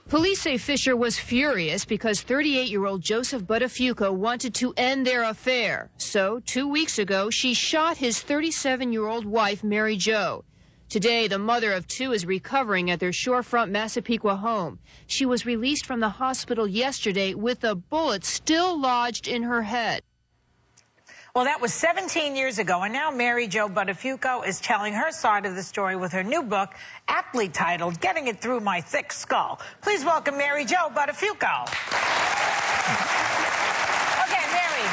Police say Fisher was furious because 38-year-old Joseph Buttafuoco wanted to end their affair. So, 2 weeks ago, she shot his 37-year-old wife, Mary Jo. Today, the mother of two is recovering at their shorefront Massapequa home. She was released from the hospital yesterday with a bullet still lodged in her head. Well, that was 17 years ago, and now Mary Jo Buttafuoco is telling her side of the story with her new book, aptly titled, Getting It Through My Thick Skull. Please welcome Mary Jo Buttafuoco. Okay, Mary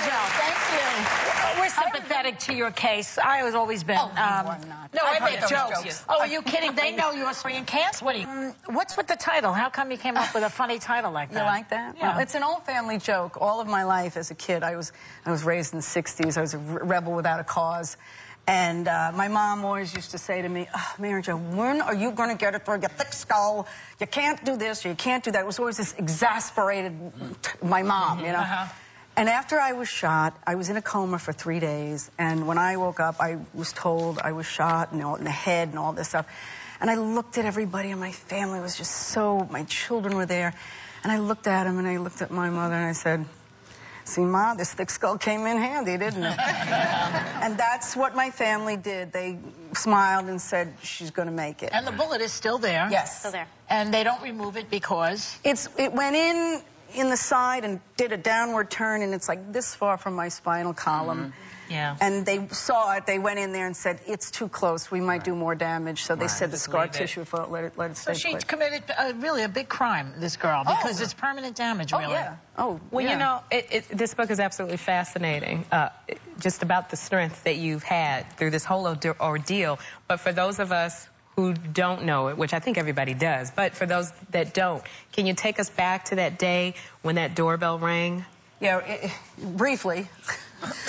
Jo. Thank you. We're sympathetic to your case. I have always been. No, I'm not. No, I make jokes. jokes. Oh, are you kidding? They know you're in cancer. What's with the title? How come you came up with a funny title like that? You like that? Yeah. Well, it's an old family joke. All of my life as a kid, I was raised in the 60s. I was a rebel without a cause. And my mom always used to say to me, oh, Mary Jo, when are you going to get it through your thick skull? You can't do this, or you can't do that. It was always this exasperated, my mom, you know. And after I was shot, I was in a coma for 3 days. And when I woke up, I was told I was shot in the head and all this stuff. And I looked at everybody, and my family was just so, my children were there. And I looked at him, and I looked at my mother, and I said, see, Ma, this thick skull came in handy, didn't it? And that's what my family did. They smiled and said, she's going to make it. And the bullet is still there. Yes. Still there. And they don't remove it because? It went in the side and did a downward turn, and it's like this far from my spinal column. Yeah. And they saw it. They went in there and said, it's too close. We might do more damage. So they said the scar tissue, let it stay So she put. committed really a big crime, this girl, because it's permanent damage, really. Oh, yeah. Oh, well, yeah. you know, this book is absolutely fascinating, just about the strength that you've had through this whole ordeal. But for those of us who don't know it, which I think everybody does, but for those that don't, can you take us back to that day when that doorbell rang? Yeah, briefly.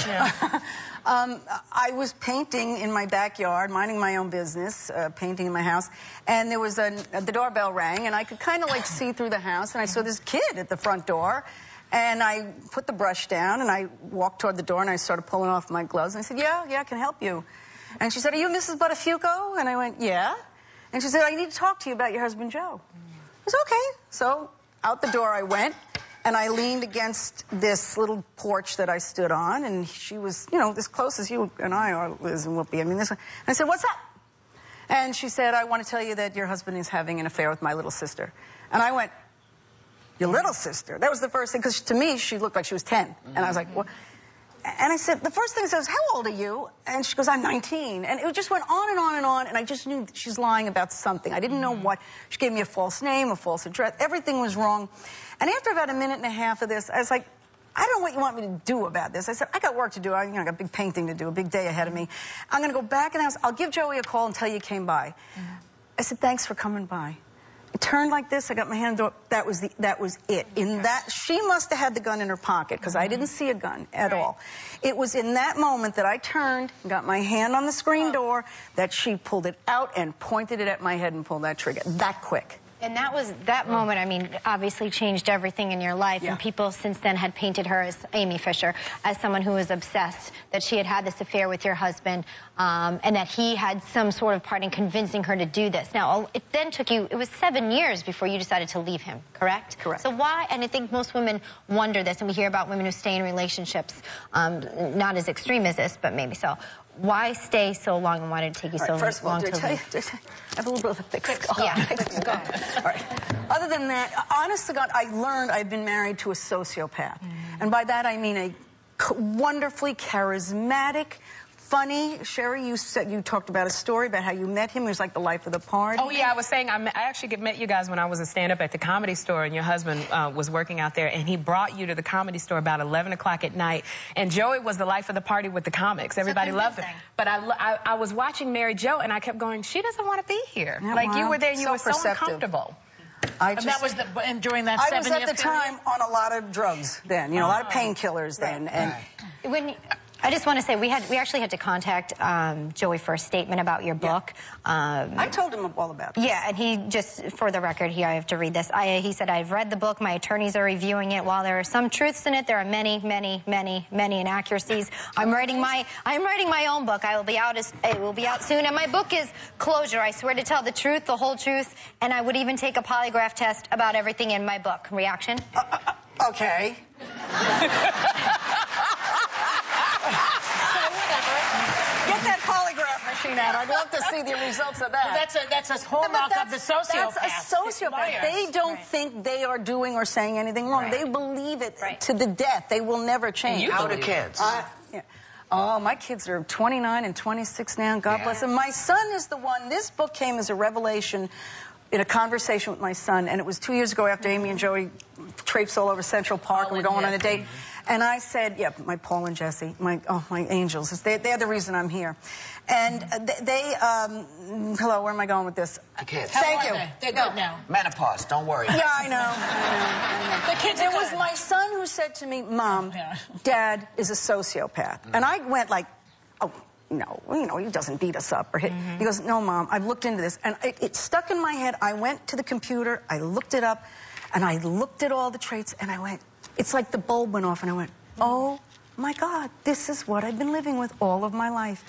Yeah. I was painting in my backyard, minding my own business, painting in my house, and there was the doorbell rang, and I could kind of like see through the house, and I saw this kid at the front door, and I put the brush down, and I walked toward the door, and I started pulling off my gloves, and I said, yeah, I can help you. And she said, are you Mrs. Buttafuoco? And I went, yeah. And she said, I need to talk to you about your husband, Joe. I said, okay. So out the door I went, and I leaned against this little porch that I stood on, and she was, you know, as close as you and I are, Liz and Whoopi. I mean, this one. And I said, what's up? And she said, I want to tell you that your husband is having an affair with my little sister. And I went, your little sister? That was the first thing, because to me, she looked like she was 10. And I was like, what? And I said, the first thing I said was, how old are you? And she goes, I'm 19. And it just went on and on and on, and I just knew that she's lying about something. I didn't know what. She gave me a false name, a false address. Everything was wrong. And after about a minute and a half of this, I was like, I don't know what you want me to do about this. I said, I got work to do. I got a big painting to do, a big day ahead of me. I'm going to go back in the house. I'll give Joey a call and tell you came by. I said, thanks for coming by. I turned like this. I got my hand up. That was it. In that, she must have had the gun in her pocket, because I didn't see a gun at all. It was in that moment that I turned, got my hand on the screen door, that she pulled it out and pointed it at my head and pulled that trigger. That quick. And that moment, I mean, obviously changed everything in your life. Yeah. And people since then had painted her, as Amy Fisher, as someone who was obsessed, that she had had this affair with your husband, and that he had some sort of part in convincing her to do this. Now, it then took you, it was 7 years before you decided to leave him, correct? Correct. So why, and I think most women wonder this, and we hear about women who stay in relationships, not as extreme as this, but maybe so. Why stay so long, and why did it take you so long to leave? First of all, did I tell you, I have a little bit of a thick skull. Yeah. Thick skull. All right. Other than that, honest to God, I learned I've been married to a sociopath. And by that I mean a wonderfully charismatic, funny. Sherry, you talked about a story about how you met him. He was like the life of the party. Oh, yeah, I was saying, I actually met you guys when I was a stand-up at the Comedy Store, and your husband was working out there, and he brought you to the Comedy Store about 11 o'clock at night, and Joey was the life of the party with the comics. Everybody loved him. But I was watching Mary Jo, and I kept going, she doesn't want to be here. Yeah, like, well, you were there, and you were so uncomfortable. And that was during that 7 years I was at the time on a lot of drugs then, you know, a lot of painkillers then. And When I just want to say we actually had to contact Joey for a statement about your book. I told him all about this. Yeah, and he just, for the record here, I have to read this. He said, I've read the book. My attorneys are reviewing it. While there are some truths in it, there are many, many, many, many inaccuracies. I'm writing my own book. It will be out soon. And my book is closure. I swear to tell the truth, the whole truth, and I would even take a polygraph test about everything in my book. Reaction? Okay. Get that polygraph machine out. I'd love to see the results of that. Well, that's a hallmark of the sociopath. That's a sociopath. They don't think they are doing or saying anything wrong. They believe it to the death. They will never change. How do kids? Oh, my kids are 29 and 26 now. God bless them. My son is the one. This book came as a revelation in a conversation with my son, and it was 2 years ago after Amy and Joey traipsed all over Central Park and we're going on a date. And I said, my Paul and Jesse, my angels, they're the reason I'm here. And hello, where am I going with this? The kids. Thank you. They're good now. Menopause, don't worry. Yeah, I know. The kids It was my son who said to me, Mom, Dad is a sociopath. And I went like, oh, no, he doesn't beat us up or hit. He goes, no, Mom, I've looked into this. And it stuck in my head. I went to the computer, I looked it up, and I looked at all the traits, and I went, it's like the bulb went off, and I went, oh, my God, this is what I've been living with all of my life.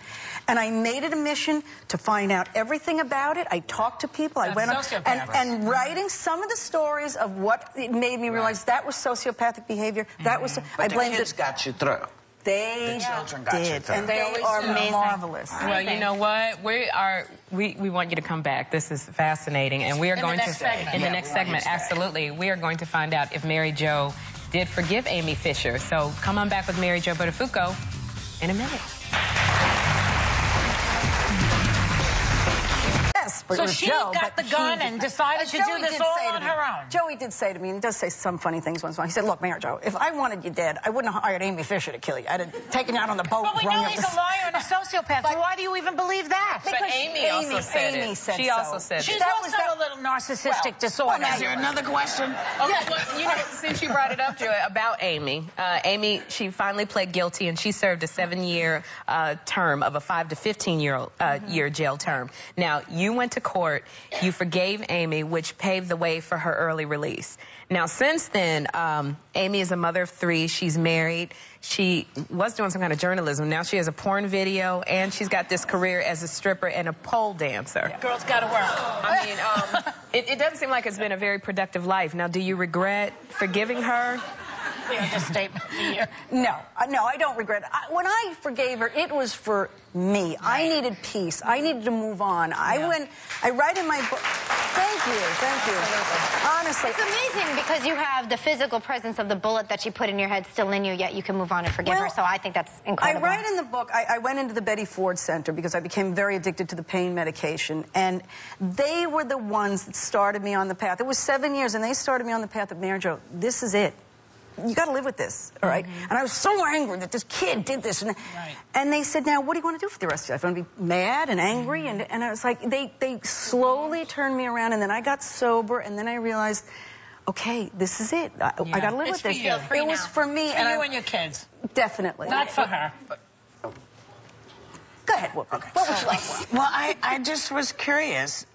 And I made it a mission to find out everything about it. I talked to people. I went on, and writing some of the stories of what it made me realize that was sociopathic behavior. That was, but the kids got you through. They did, and they are marvelous. Well, you know what? We want you to come back. This is fascinating, and we are going to in the next segment. Absolutely, we are going to find out if Mary Jo did forgive Amy Fisher. So come on back with Mary Jo Buttafuoco in a minute. So she got the gun and decided to do this all on her own. Joey did say to me, and he does say some funny things once in a while. He said, look, Mary Jo, if I wanted you dead, I wouldn't have hired Amy Fisher to kill you. I'd have taken you out on the boat. But we know he's a liar and a sociopath. So why do you even believe that? But Amy also said it. She also said it. She's also a little narcissistic disorder. Is there another question? Okay, well, you know, since you brought it up, Joy, about Amy. Amy, she finally pled guilty, and she served a 7-year term of a 5 to 15-year jail term. Now, you went to court. You forgave Amy, which paved the way for her early release. Now, since then, Amy is a mother of 3. She's married. She was doing some kind of journalism. Now she has a porn video, and she's got this career as a stripper and a pole dancer. Yeah. Girls gotta work. I mean, it doesn't seem like it's been a very productive life. Now, do you regret forgiving her? No, I don't regret it. When I forgave her, it was for me. I needed peace. I needed to move on. I write in my book. Thank you. Honestly. It's amazing because you have the physical presence of the bullet that she put in your head still in you, yet you can move on and forgive her. So I think that's incredible. I write in the book, I went into the Betty Ford Center because I became very addicted to the pain medication. And they were the ones that started me on the path. It was 7 years, and they started me on the path of Mary Jo. This is it. You got to live with this, all right? And I was so angry that this kid did this. And they said, now, what do you want to do for the rest of your life? I want to be mad and angry? And I was like, they slowly turned me around, and then I got sober, and then I realized, okay, this is it. I got to live with this. It was for me. For you and your kids. Definitely. Not for her. Go ahead, Whoopi. What would you like? Well, I just was curious.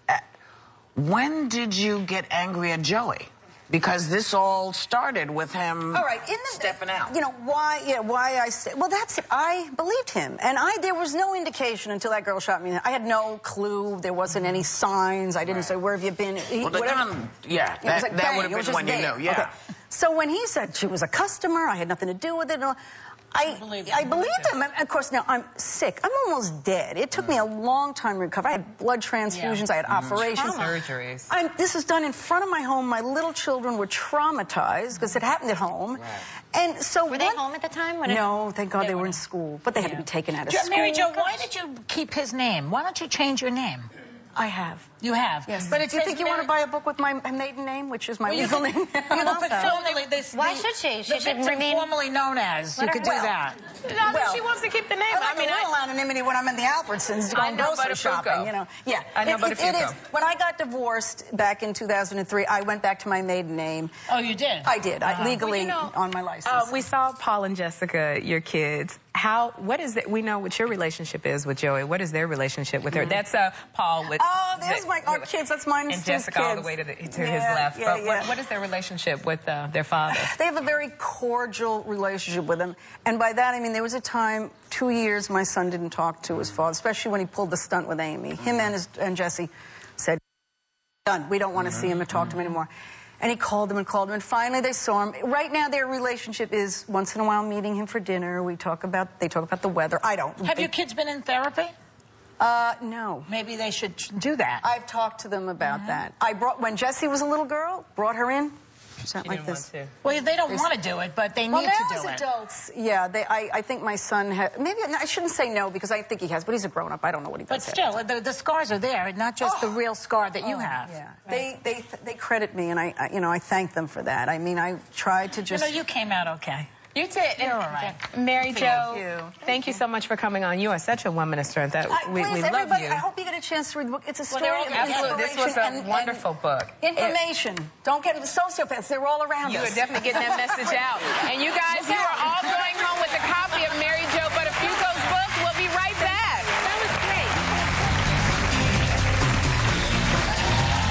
When did you get angry at Joey? Because this all started with him stepping out. You know, why I said, well, that's it. I believed him. And there was no indication until that girl shot me. I had no clue. There wasn't any signs. I didn't say, where have you been? Well, the gun, that would have been when you knew, Okay. So when he said she was a customer, I had nothing to do with it. I believed him. Of course, now I'm sick. I'm almost dead. It took me a long time to recover. I had blood transfusions. I had operations. Surgeries. This was done in front of my home. My little children were traumatized because it happened at home. And so were they home at the time? No, thank God they were in school. But they had to be taken out of school. Mary Jo, why did you keep his name? Why don't you change your name? I have. You have? Yes. But do you think you want to buy a book with my maiden name, which is my legal name? Why should she? She should remain formally known as. You could do that. No, she wants to keep the name. I like a little anonymity when I'm in the Albertsons going grocery shopping, you know. Yeah, I know it is. When I got divorced back in 2003, I went back to my maiden name. Oh, you did? I did. Legally on my license. We saw Paul and Jessica, your kids. what is it? We know what your relationship is with Joey. What is their relationship with her? That's Paul with. Oh, there's our kids. That's mine and Jessica all the way to his left. But what is their relationship with their father? They have a very cordial relationship with him. And by that, I mean, there was a time, 2 years, my son didn't talk to his father, especially when he pulled the stunt with Amy. Him and Jesse said, done. We don't want to see him or talk to him anymore. And he called them, and finally they saw him. Right now, their relationship is once in a while meeting him for dinner. They talk about the weather. I don't. Have your kids been in therapy? No. Maybe they should do that. I've talked to them about that. when Jessie was a little girl, brought her in. She's not like this. Well, they don't want to do it, but they need to do it. Well, now as adults, yeah, I think my son has, maybe, I shouldn't say no because I think he has, but he's a grown-up. I don't know what he does. But still, the scars are there, not just the real scar that you have. Yeah. Right. They credit me, and I thank them for that. I mean, I tried to just... you came out okay. You did. You're all right. Mary Jo, thank you so much for coming on. You are such a woman of strength. We love you. I hope you get a chance to read the book. It's a story of inspiration. This was a wonderful book. Information. Don't get into sociopaths. They're all around us. You are definitely getting that message out. And you guys, you are all going home with